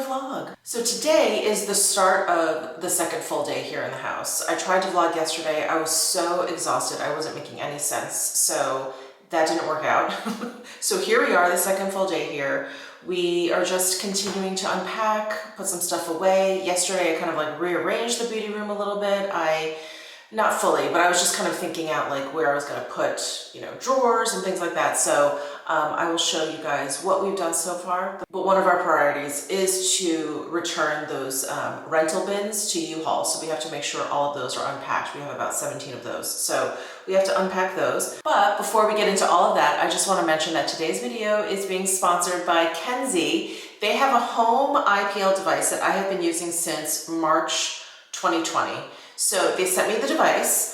vlog. So today is the start of the second full day here in the house. I tried to vlog yesterday. I was so exhausted. I wasn't making any sense. So that didn't work out. So here we are, the second full day here. We are just continuing to unpack, put some stuff away. Yesterday I kind of like rearranged the beauty room a little bit. Not fully, but I was just kind of thinking out like where I was going to put, drawers and things like that. So I will show you guys what we've done so far. But one of our priorities is to return those rental bins to U-Haul. So we have to make sure all of those are unpacked. We have about 17 of those. So we have to unpack those. But before we get into all of that, I just want to mention that today's video is being sponsored by Kenzie. They have a home IPL device that I have been using since March 2020. So they sent me the device.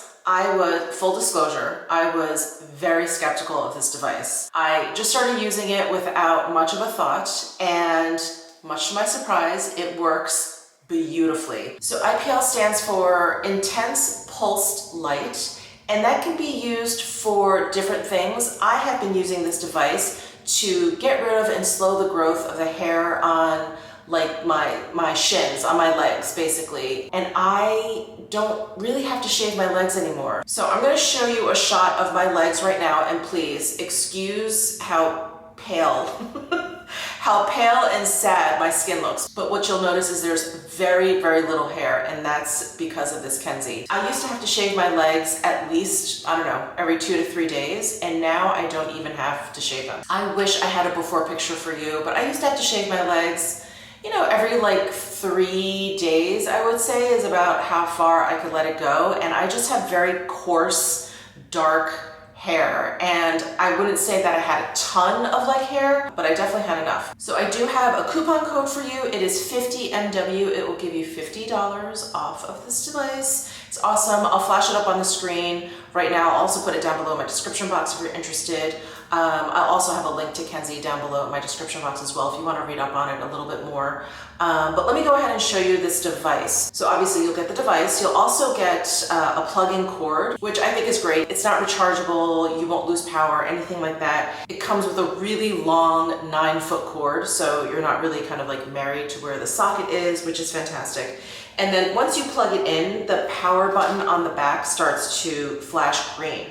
Full disclosure, I was very skeptical of this device. I just started using it without much of a thought, and much to my surprise, it works beautifully. So IPL stands for Intense Pulsed Light, and that can be used for different things. I have been using this device to get rid of and slow the growth of the hair on like my shins, on my legs basically. And I don't really have to shave my legs anymore. So I'm gonna show you a shot of my legs right now, and please excuse how pale, how pale and sad my skin looks. But what you'll notice is there's very, very little hair, and that's because of this Kenzie. I used to have to shave my legs at least, I don't know, every 2 to 3 days, and now I don't even have to shave them. I wish I had a before picture for you, but I used to have to shave my legs every like 3 days, I would say, is about how far I could let it go. And I just have very coarse, dark hair. And I wouldn't say that I had a ton of like hair, but I definitely had enough. So I do have a coupon code for you. It is 50MW. It will give you $50 off of this device. It's awesome. I'll flash it up on the screen right now. I'll also put it down below in my description box if you're interested. I'll also have a link to Kenzie down below in my description box as well if you want to read up on it a little bit more. But let me go ahead and show you this device. So obviously you'll get the device. You'll also get a plug-in cord, which I think is great. It's not rechargeable. You won't lose power, anything like that. It comes with a really long 9-foot cord, so you're not really kind of like married to where the socket is, which is fantastic. And then once you plug it in, the power button on the back starts to flash green.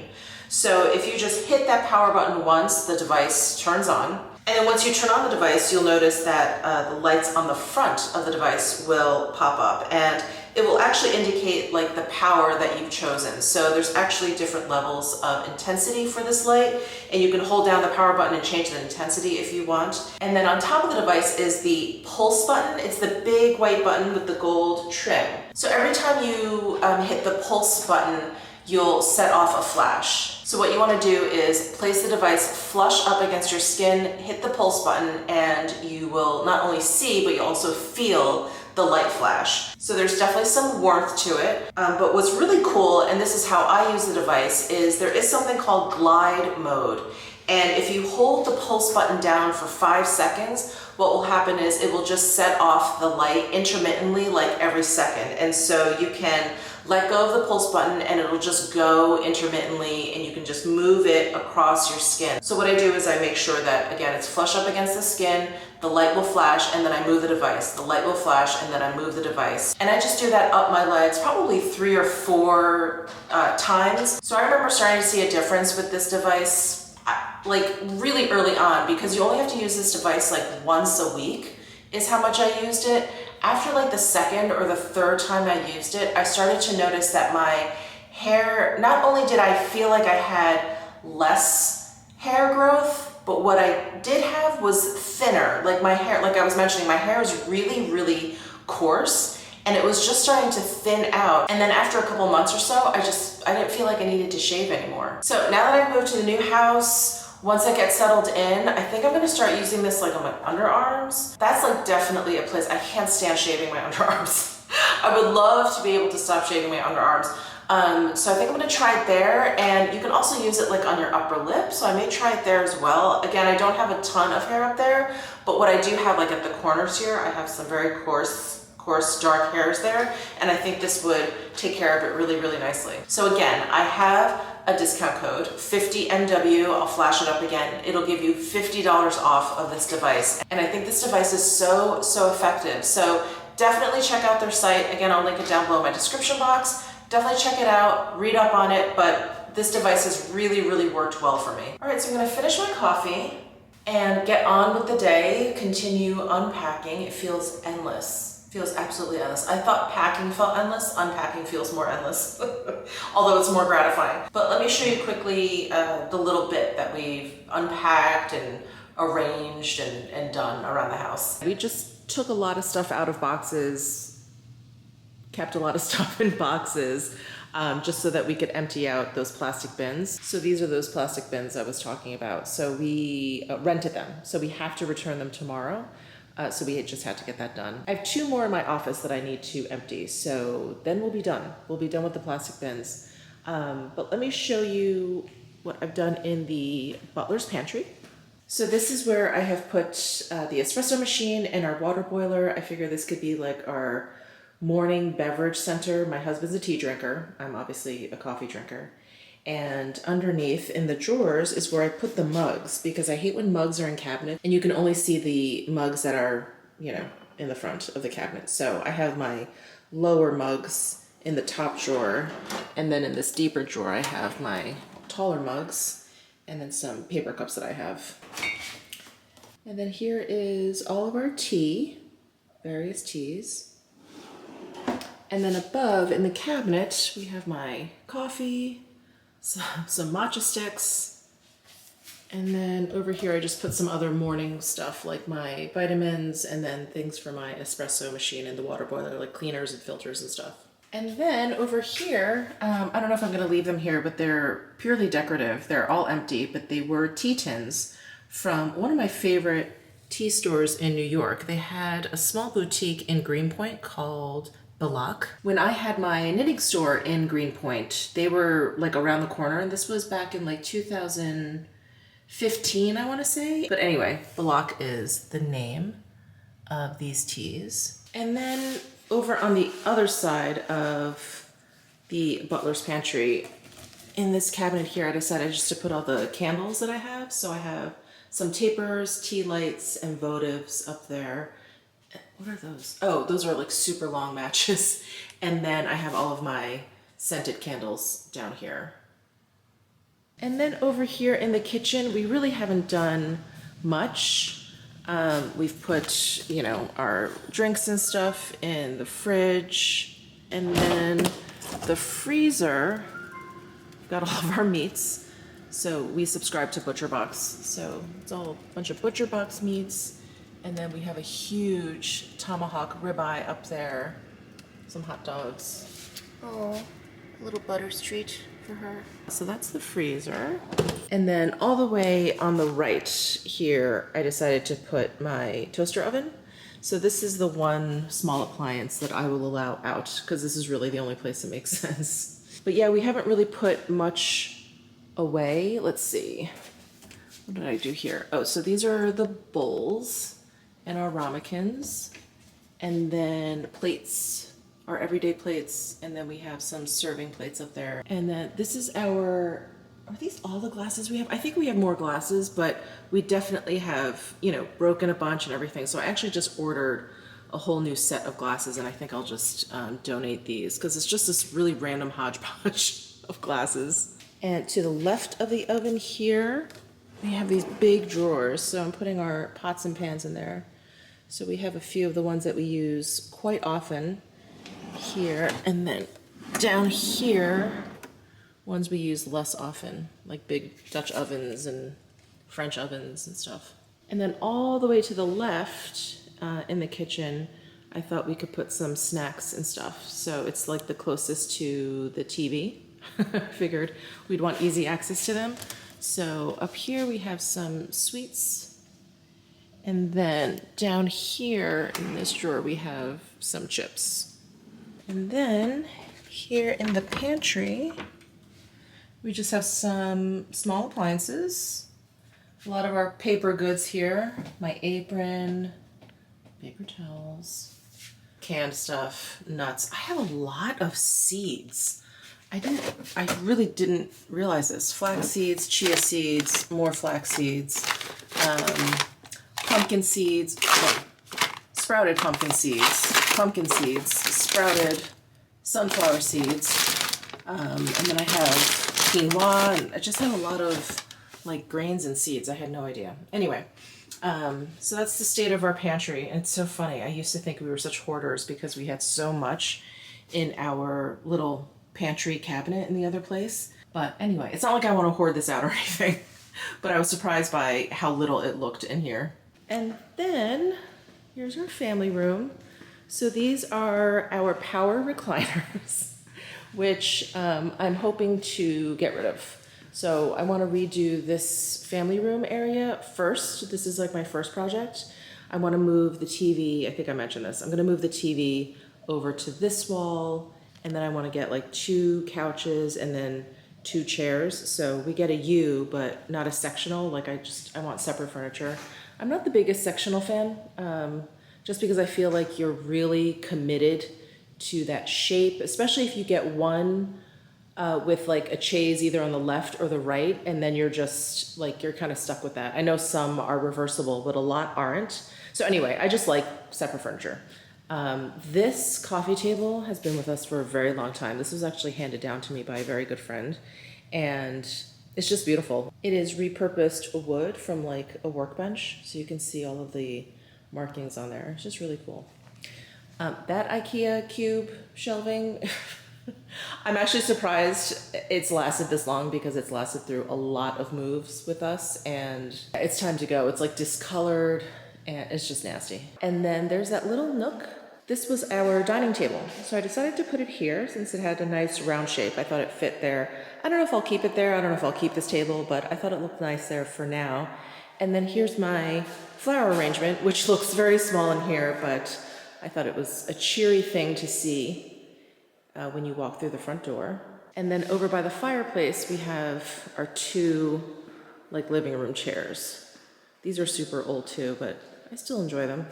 So if you just hit that power button once, the device turns on. And then once you turn on the device, you'll notice that the lights on the front of the device will pop up, and it will actually indicate like the power that you've chosen. So there's actually different levels of intensity for this light, and you can hold down the power button and change the intensity if you want. And then on top of the device is the pulse button. It's the big white button with the gold trim. So every time you hit the pulse button, you'll set off a flash. So what you want to do is place the device flush up against your skin, hit the pulse button, and you will not only see, but you also feel the light flash. So there's definitely some warmth to it. But what's really cool, and this is how I use the device, is there is something called glide mode. And if you hold the pulse button down for 5 seconds, what will happen is it will just set off the light intermittently, like every second. And so you can let go of the pulse button and it'll just go intermittently, and you can just move it across your skin. So what I do is I make sure that, again, it's flush up against the skin, the light will flash, and then I move the device. The light will flash, and then I move the device. And I just do that up my legs probably 3 or 4 times. So I remember starting to see a difference with this device like really early on, because you only have to use this device like once a week is how much I used it. After like the 2nd or the 3rd time I used it, I started to notice that my hair, not only did I feel like I had less hair growth, but what I did have was thinner. Like my hair, like I was mentioning, my hair is really, really coarse, and it was just starting to thin out. And then after a couple months or so, I didn't feel like I needed to shave anymore. So now that I've moved to the new house, once I get settled in, I think I'm gonna start using this like on my underarms. That's like definitely a place. I can't stand shaving my underarms. I would love to be able to stop shaving my underarms. So I think I'm gonna try it there, and you can also use it like on your upper lip. So I may try it there as well. Again, I don't have a ton of hair up there, but what I do have like at the corners here, I have some very coarse dark hairs there, and I think this would take care of it really, really nicely. So again, I have a discount code, 50NW. I'll flash it up again. It'll give you $50 off of this device. And I think this device is so effective. So definitely check out their site. Again, I'll link it down below in my description box. Definitely check it out, read up on it, but this device has really worked well for me. All right, so I'm gonna finish my coffee and get on with the day, continue unpacking. It feels endless. Feels absolutely endless. I thought packing felt endless. Unpacking feels more endless, although it's more gratifying. But let me show you quickly the little bit that we've unpacked and arranged and done around the house. We just took a lot of stuff out of boxes, kept a lot of stuff in boxes, just so that we could empty out those plastic bins. So these are those plastic bins I was talking about. So we rented them. So we have to return them tomorrow. So we just had to get that done. I have 2 more in my office that I need to empty. So then we'll be done. We'll be done with the plastic bins. But let me show you what I've done in the butler's pantry. So this is where I have put the espresso machine and our water boiler. I figure this could be like our morning beverage center. My husband's a tea drinker. I'm obviously a coffee drinker. And underneath in the drawers is where I put the mugs, because I hate when mugs are in cabinets and you can only see the mugs that are, you know, in the front of the cabinet. So I have my lower mugs in the top drawer, and then in this deeper drawer I have my taller mugs, and then some paper cups that I have. And then here is all of our tea, various teas. And then above in the cabinet we have my coffee, some matcha sticks, and then over here I just put some other morning stuff like my vitamins, and then things for my espresso machine and the water boiler, like cleaners and filters and stuff. And then over here, I don't know if I'm going to leave them here, but they're purely decorative. They're all empty, but they were tea tins from one of my favorite tea stores in New York. They had a small boutique in Greenpoint called Balak. When I had my knitting store in Greenpoint, they were like around the corner, and this was back in like 2015, I want to say. But anyway, Balak is the name of these teas. And then over on the other side of the butler's pantry, in this cabinet here, I decided just to put all the candles that I have. So I have some tapers, tea lights, and votives up there. What are those? Oh, those are like super long matches. And then I have all of my scented candles down here. And then over here in the kitchen, we really haven't done much. We've put, you know, our drinks and stuff in the fridge. And then the freezer, we've got all of our meats. So we subscribe to ButcherBox. So it's all a bunch of ButcherBox meats. And then we have a huge tomahawk ribeye up there. Some hot dogs. Oh, a little butter street for her. So that's the freezer. And then all the way on the right here, I decided to put my toaster oven. So this is the one small appliance that I will allow out, because this is really the only place that makes sense. But yeah, we haven't really put much away. Let's see. What did I do here? Oh, so these are the bowls and our ramekins, and then plates, our everyday plates, and then we have some serving plates up there. And then this is are these all the glasses we have? I think we have more glasses, but we definitely have, you know, broken a bunch and everything. So I actually just ordered a whole new set of glasses, and I think I'll just donate these, because it's just this really random hodgepodge of glasses. And to the left of the oven here, we have these big drawers. So I'm putting our pots and pans in there. So we have a few of the ones that we use quite often here. And then down here, ones we use less often, like big Dutch ovens and French ovens and stuff. And then all the way to the left in the kitchen, I thought we could put some snacks and stuff. So it's like the closest to the TV. I figured we'd want easy access to them. So up here we have some sweets. And then down here in this drawer we have some chips. And then here in the pantry, we just have some small appliances. A lot of our paper goods here. My apron, paper towels, canned stuff, nuts. I have a lot of seeds. I really didn't realize this. Flax seeds, chia seeds, more flax seeds, pumpkin seeds, well, sprouted pumpkin seeds, sprouted sunflower seeds, and then I have quinoa, and I just have a lot of like grains and seeds. I had no idea. Anyway, so that's the state of our pantry, and it's so funny. I used to think we were such hoarders because we had so much in our little pantry cabinet in the other place. But anyway, it's not like I want to hoard this out or anything, but I was surprised by how little it looked in here. And then here's our family room. So these are our power recliners, which I'm hoping to get rid of. So I want to redo this family room area first. This is like my first project. I want to move the TV. I think I mentioned this. I'm going to move the TV over to this wall, and then I want to get like 2 couches and then 2 chairs. So we get a U, but not a sectional. Like I want separate furniture. I'm not the biggest sectional fan, just because I feel like you're really committed to that shape, especially if you get one with like a chaise either on the left or the right, and then you're just like, you're kind of stuck with that. I know some are reversible, but a lot aren't. So anyway, I just like separate furniture. This coffee table has been with us for a very long time. This was actually handed down to me by a very good friend, and it's just beautiful. It is repurposed wood from like a workbench, so you can see all of the markings on there. It's just really cool. That IKEA cube shelving, I'm actually surprised it's lasted this long because it's lasted through a lot of moves with us, and it's time to go. It's like discolored and it's just nasty. And then there's that little nook. This was our dining table. So I decided to put it here since it had a nice round shape. I thought it fit there. I don't know if I'll keep it there. I don't know if I'll keep this table, but I thought it looked nice there for now. And then here's my flower arrangement, which looks very small in here, but I thought it was a cheery thing to see when you walk through the front door. And then over by the fireplace, we have our 2 like living room chairs. These are super old too, but I still enjoy them.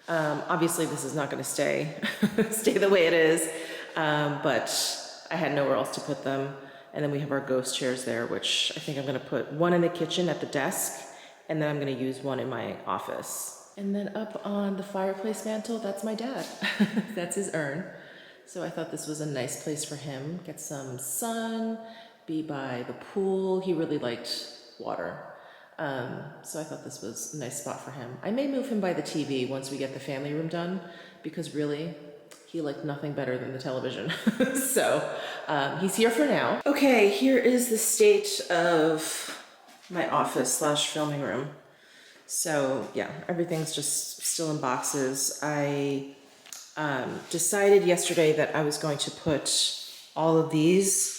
Obviously this is not gonna stay the way it is, but I had nowhere else to put them. And then we have our ghost chairs there, which I think I'm gonna put one in the kitchen at the desk, and then I'm gonna use one in my office. And then up on the fireplace mantle, that's my dad. That's his urn. So I thought this was a nice place for him. Get some sun, be by the pool. He really liked water. So I thought this was a nice spot for him. I may move him by the TV once we get the family room done, because really, he liked nothing better than the television. So he's here for now. Okay, here is the state of my office / filming room. So yeah, everything's just still in boxes. I decided yesterday that I was going to put all of these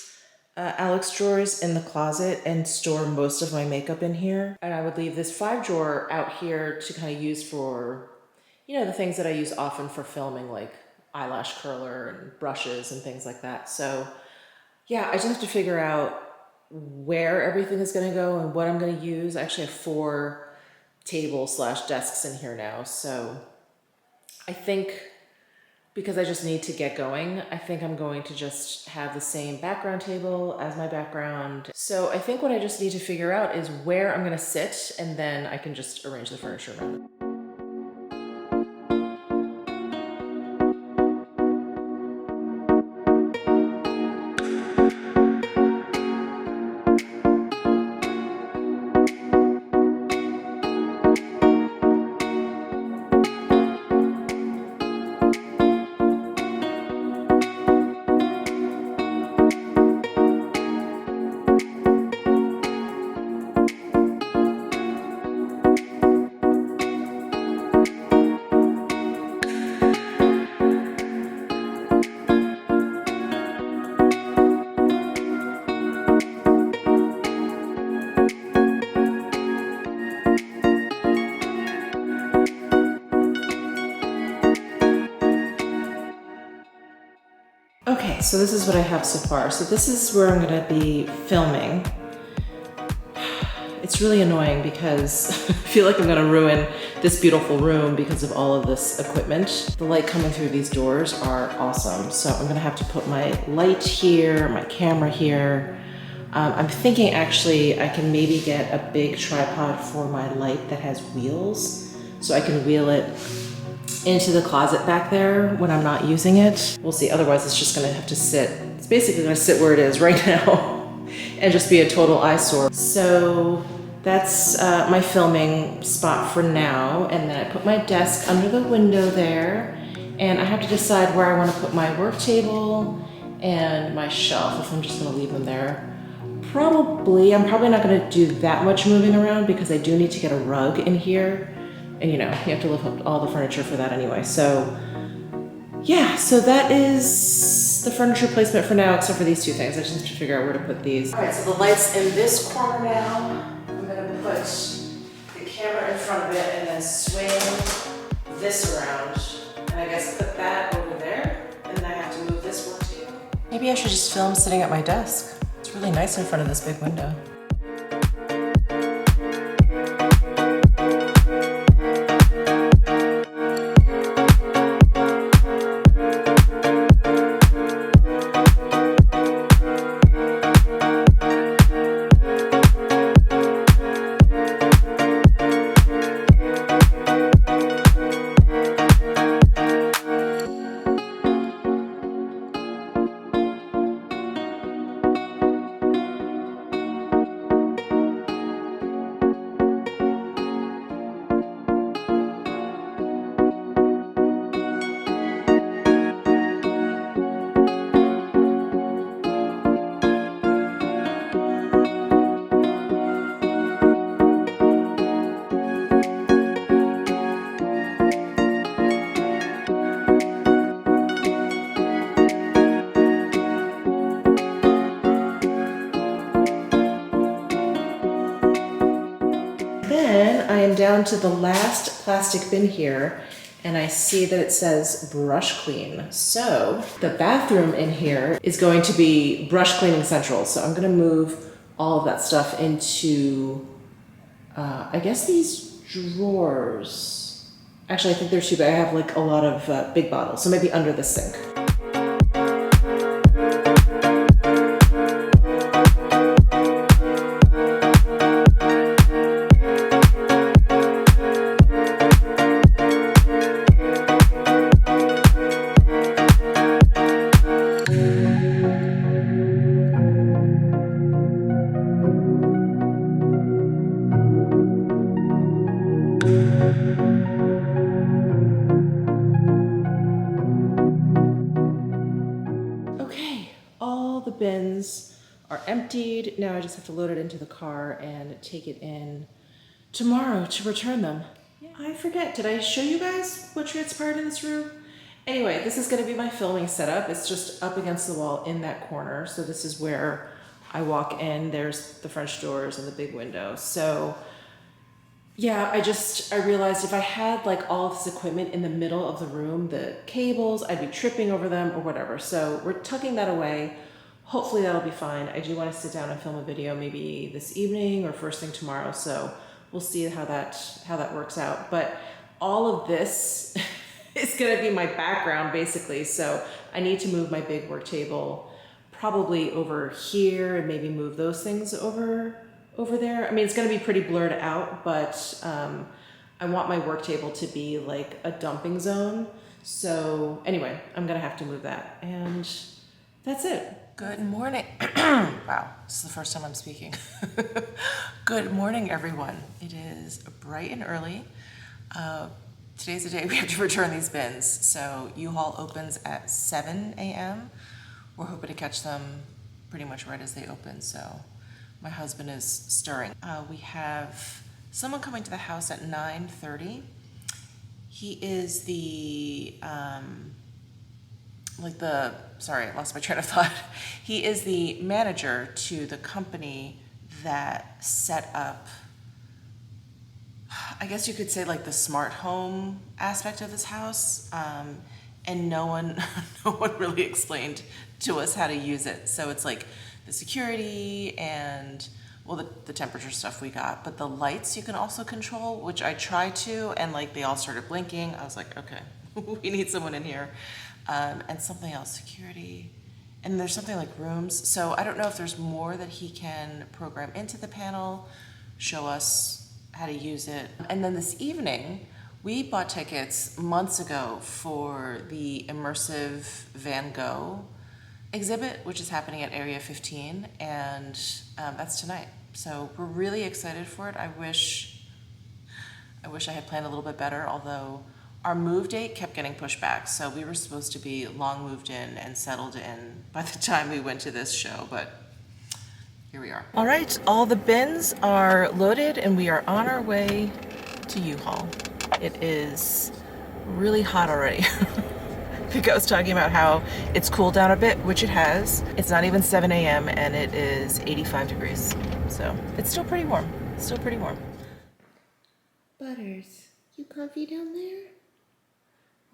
Alex drawers in the closet and store most of my makeup in here. And I would leave this 5 drawer out here to kind of use for, you know, the things that I use often for filming, like eyelash curler and brushes and things like that. So yeah, I just have to figure out where everything is gonna go and what I'm gonna use. I actually have 4 tables / desks in here now. So I think, because I just need to get going, I think I'm going to just have the same background table as my background. So I think what I just need to figure out is where I'm gonna sit, and then I can just arrange the furniture around it. Okay, so this is what I have so far. So this is where I'm gonna be filming. it's really annoying because I feel like I'm gonna ruin this beautiful room because of all of this equipment. The light coming through these doors are awesome. So I'm gonna have to put my light here, my camera here. I'm thinking actually I can maybe get a big tripod for my light that has wheels, so I can wheel it into the closet back there when I'm not using it. We'll see, otherwise it's just gonna have to sit. It's basically gonna sit where it is right now and just be a total eyesore. So that's my filming spot for now. And then I put my desk under the window there, and I have to decide where I wanna put my work table and my shelf, if I'm just gonna leave them there. I'm probably not gonna do that much moving around because I do need to get a rug in here. And you know, you have to lift up all the furniture for that anyway. So yeah, so that is the furniture placement for now, except for these two things. I just have to figure out where to put these. All right, so the light's in this corner now. I'm gonna put the camera in front of it and then swing this around. And I guess put that over there. And then I have to move this work table. Maybe I should just film sitting at my desk. It's really nice in front of this big window. Then I am down to the last plastic bin here, and I see that it says brush clean. So the bathroom in here is going to be brush cleaning central. So I'm gonna move all of that stuff into, I guess these drawers. Actually, I think they're too big. I have like a lot of big bottles, so maybe under the sink. Bins are emptied. Now I just have to load it into the car and take it in tomorrow to return them. Yeah. I forget, did I show you guys what transpired in this room? Anyway, this is gonna be my filming setup. It's just up against the wall in that corner. So this is where I walk in. There's the French doors and the big window. So yeah, I realized if I had like all of this equipment in the middle of the room, the cables, I'd be tripping over them or whatever. So we're tucking that away. Hopefully that'll be fine. I do want to sit down and film a video maybe this evening or first thing tomorrow. So we'll see how that works out. But all of this is going to be my background basically. So I need to move my big work table probably over here and maybe move those things over there. I mean, it's going to be pretty blurred out, but I want my work table to be like a dumping zone. So anyway, I'm going to have to move that, and that's it. Good morning. Wow, this is the first time I'm speaking. Good morning, everyone. It is bright and early. Today's the day we have to return these bins. So U-Haul opens at 7 a.m. We're hoping to catch them pretty much right as they open. So my husband is stirring. We have someone coming to the house at 9:30. He is the, sorry, I lost my train of thought. He is the manager to the company that set up, I guess you could say like the smart home aspect of this house. And no one really explained to us how to use it. So it's like the security and well, the temperature stuff we got, but the lights you can also control, which I tried to, and like they all started blinking. I was like, okay, we need someone in here. And something else, security. And there's something like rooms. So I don't know if there's more that he can program into the panel, show us how to use it. And then this evening, we bought tickets months ago for the immersive Van Gogh exhibit, which is happening at Area 15, and that's tonight. So we're really excited for it. I wish I had planned a little bit better, although our move date kept getting pushed back. So we were supposed to be long moved in and settled in by the time we went to this show, but here we are. All right, all the bins are loaded and we are on our way to U-Haul. It is really hot already. Pkwy was talking about how it's cooled down a bit, which it has. It's not even 7 a.m. and it is 85 degrees. So it's still pretty warm. Still pretty warm. Butters, you comfy down there?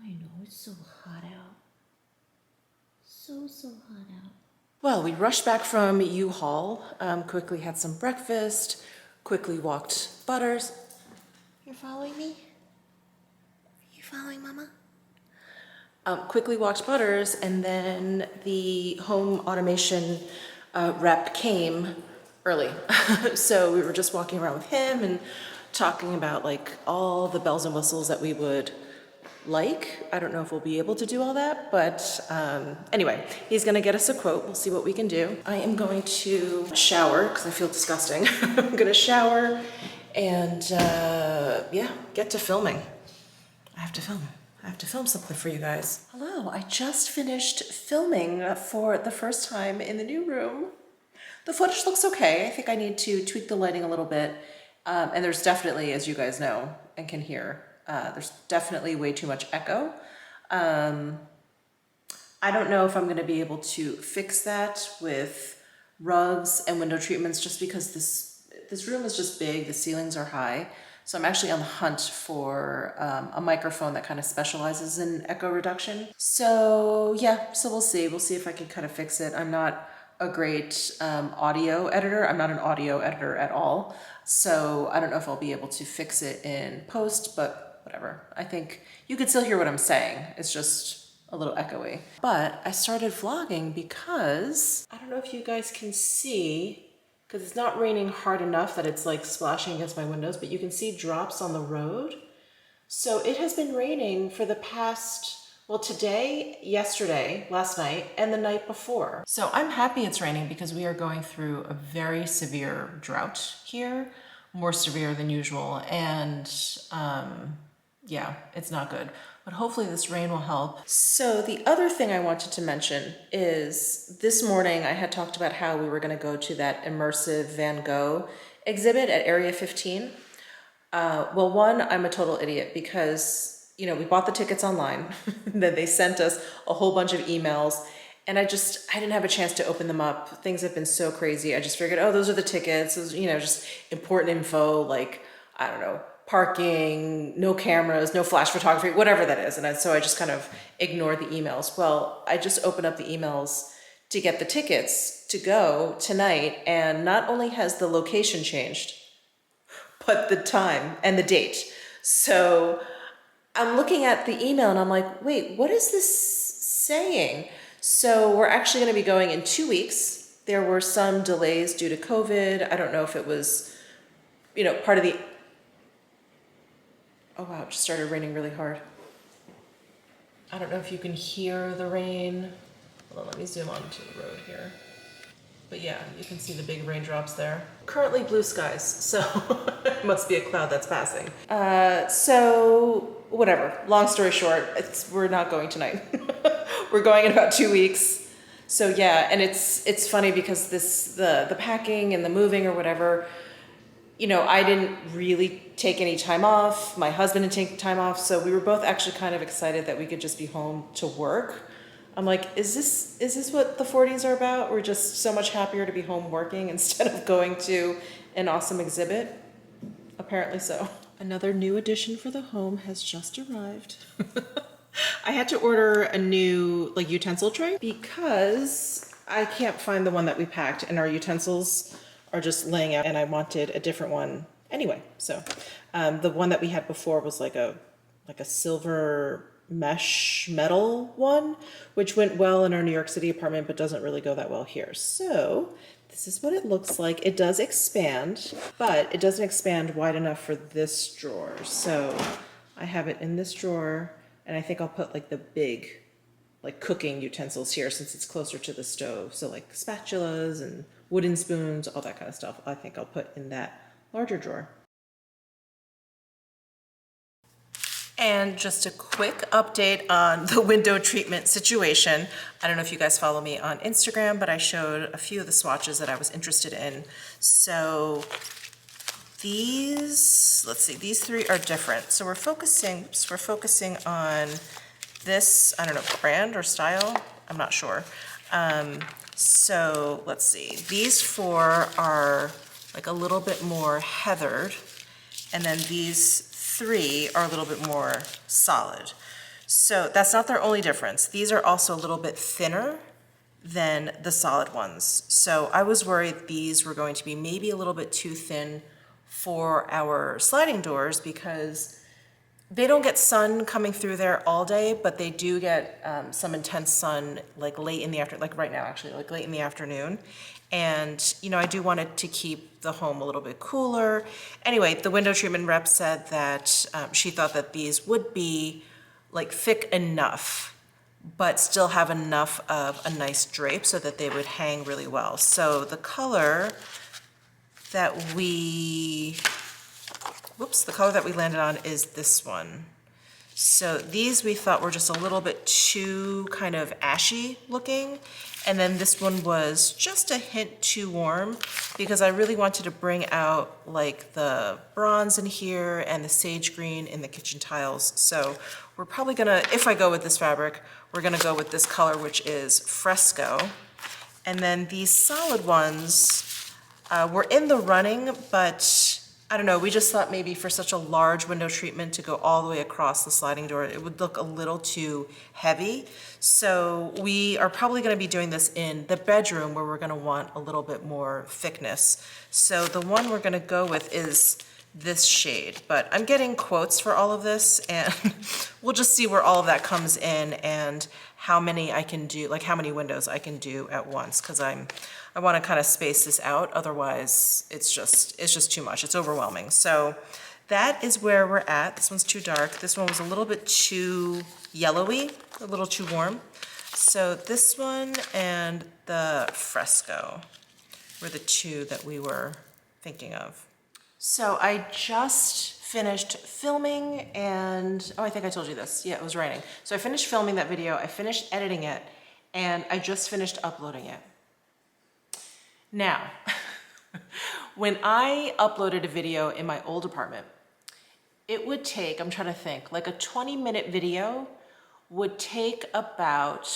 I know, it's so hot out. So hot out. Well, we rushed back from U-Haul, quickly had some breakfast, quickly walked Butters. You're following me? You following Mama? Quickly walked Butters, and then the home automation rep came early. So we were just walking around with him and talking about like all the bells and whistles that we would like. I don't know if we'll be able to do all that, but anyway, he's gonna get us a quote. We'll see what we can do. I am going to shower because I feel disgusting. I'm gonna shower and yeah, get to filming. I have to film something for you guys. Hello, I just finished filming for the first time in the new room. The footage looks okay. I think I need to tweak the lighting a little bit. And there's definitely, as you guys know and can hear, there's definitely way too much echo. I don't know if I'm gonna be able to fix that with rugs and window treatments just because this room is just big, the ceilings are high. So I'm actually on the hunt for a microphone that kind of specializes in echo reduction. So yeah, so we'll see. We'll see if I can kind of fix it. I'm not a great audio editor. I'm not an audio editor at all. So I don't know if I'll be able to fix it in post, but whatever. I think you can still hear what I'm saying. It's just a little echoey. But I started vlogging because I don't know if you guys can see, because it's not raining hard enough that it's like splashing against my windows, but you can see drops on the road. So it has been raining for the past, well, today, yesterday, last night, and the night before. So I'm happy it's raining because we are going through a very severe drought here, more severe than usual. And yeah, it's not good. But hopefully this rain will help. So the other thing I wanted to mention is this morning I had talked about how we were gonna go to that immersive Van Gogh exhibit at Area 15. Well, one, I'm a total idiot because, you know, we bought the tickets online, then they sent us a whole bunch of emails, and I didn't have a chance to open them up. Things have been so crazy. I just figured, oh, those are the tickets. Those, you know, just important info, like, I don't know, parking, no cameras, no flash photography, whatever that is. And so I just kind of ignored the emails. Well, I just opened up the emails to get the tickets to go tonight, and not only has the location changed, but the time and the date. So I'm looking at the email and I'm like, wait, what is this saying? So we're actually going to be going in 2 weeks. There were some delays due to COVID. I don't know if it was, you know, part of the... Oh wow, it just started raining really hard. I don't know if you can hear the rain. Hold on, let me zoom onto the road here. But yeah, you can see the big raindrops there. Currently blue skies, so it must be a cloud that's passing. So whatever, long story short, we're not going tonight. We're going in about 2 weeks. So yeah, and it's funny because the packing and the moving or whatever, you know, I didn't really take any time off. My husband didn't take time off. So we were both actually kind of excited that we could just be home to work. I'm like, is this what the 40s are about? We're just so much happier to be home working instead of going to an awesome exhibit. Apparently so. Another new addition for the home has just arrived. I had to order a new utensil tray because I can't find the one that we packed, and our utensils are just laying out, and I wanted a different one anyway. So the one that we had before was like a silver mesh metal one, which went well in our New York City apartment, but doesn't really go that well here. So this is what it looks like. It does expand, but it doesn't expand wide enough for this drawer. So I have it in this drawer, and I think I'll put like the big, like cooking utensils here since it's closer to the stove. So like spatulas and wooden spoons, all that kind of stuff, I think I'll put in that larger drawer. And just a quick update on the window treatment situation. I don't know if you guys follow me on Instagram, but I showed a few of the swatches that I was interested in. So these, let's see, these three are different. So we're focusing on this, I don't know, brand or style, I'm not sure. So let's see, these four are like a little bit more heathered, and then these three are a little bit more solid. So that's not their only difference. These are also a little bit thinner than the solid ones. So I was worried these were going to be maybe a little bit too thin for our sliding doors because they don't get sun coming through there all day, but they do get some intense sun like late in the afternoon, like right now actually, like late in the afternoon. And, you know, I do want it to keep the home a little bit cooler. Anyway, the window treatment rep said that she thought that these would be like thick enough, but still have enough of a nice drape so that they would hang really well. So the color that we landed on is this one. So these we thought were just a little bit too kind of ashy looking. And then this one was just a hint too warm because I really wanted to bring out like the bronze in here and the sage green in the kitchen tiles. So we're probably gonna, if I go with this fabric, we're gonna go with this color, which is Fresco. And then these solid ones were in the running, but I don't know, we just thought maybe for such a large window treatment to go all the way across the sliding door, it would look a little too heavy. So we are probably gonna be doing this in the bedroom where we're gonna want a little bit more thickness. So the one we're gonna go with is this shade, but I'm getting quotes for all of this and we'll just see where all of that comes in and how many I can do, like how many windows I can do at once, because I want to kind of space this out, otherwise it's just too much, it's overwhelming. So that is where we're at. This one's too dark. This one was a little bit too yellowy, a little too warm. So this one and the Fresco were the two that we were thinking of. So I just finished filming and, oh, I think I told you this. Yeah, it was raining. So I finished filming that video, I finished editing it, and I just finished uploading it. Now, when I uploaded a video in my old apartment, it would take, I'm trying to think, like a 20-minute video would take about,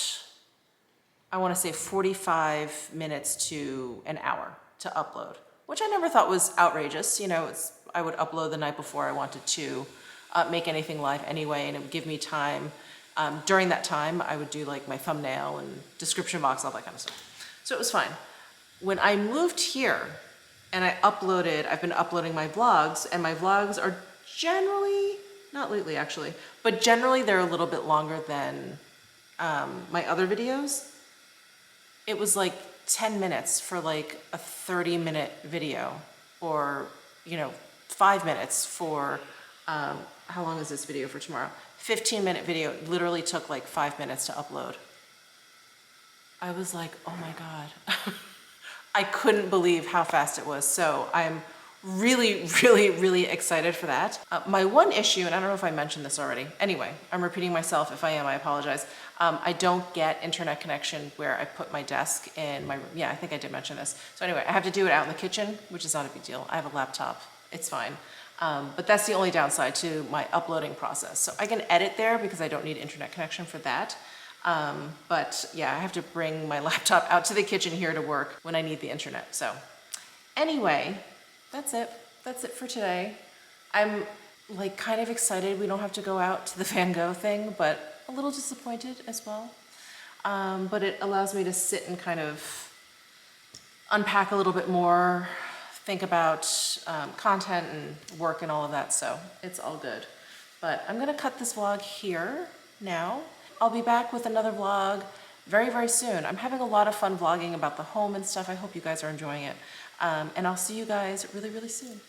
I want to say 45 minutes to an hour to upload, which I never thought was outrageous. You know, I would upload the night before I wanted to make anything live anyway, and it would give me time. During that time, I would do like my thumbnail and description box, all that kind of stuff. So it was fine. When I moved here and I've been uploading my vlogs, and my vlogs are generally, not lately actually, but generally they're a little bit longer than my other videos. It was like 10 minutes for like a 30-minute video, or, you know, 5 minutes for, how long is this video for tomorrow? 15-minute video, literally took like 5 minutes to upload. I was like, oh my God. I couldn't believe how fast it was. So I'm really, really, really excited for that. My one issue, and I don't know if I mentioned this already. Anyway, I'm repeating myself. If I am, I apologize. I don't get internet connection where I put my desk in my room. Yeah, I think I did mention this. So anyway, I have to do it out in the kitchen, which is not a big deal. I have a laptop. It's fine. But that's the only downside to my uploading process. So I can edit there because I don't need internet connection for that. But yeah, I have to bring my laptop out to the kitchen here to work when I need the internet. So anyway, that's it. That's it for today. I'm like kind of excited we don't have to go out to the Van Gogh thing, but a little disappointed as well. But it allows me to sit and kind of unpack a little bit more, think about content and work and all of that, so it's all good. But I'm gonna cut this vlog here now. I'll be back with another vlog very, very soon. I'm having a lot of fun vlogging about the home and stuff. I hope you guys are enjoying it. And I'll see you guys really, really soon.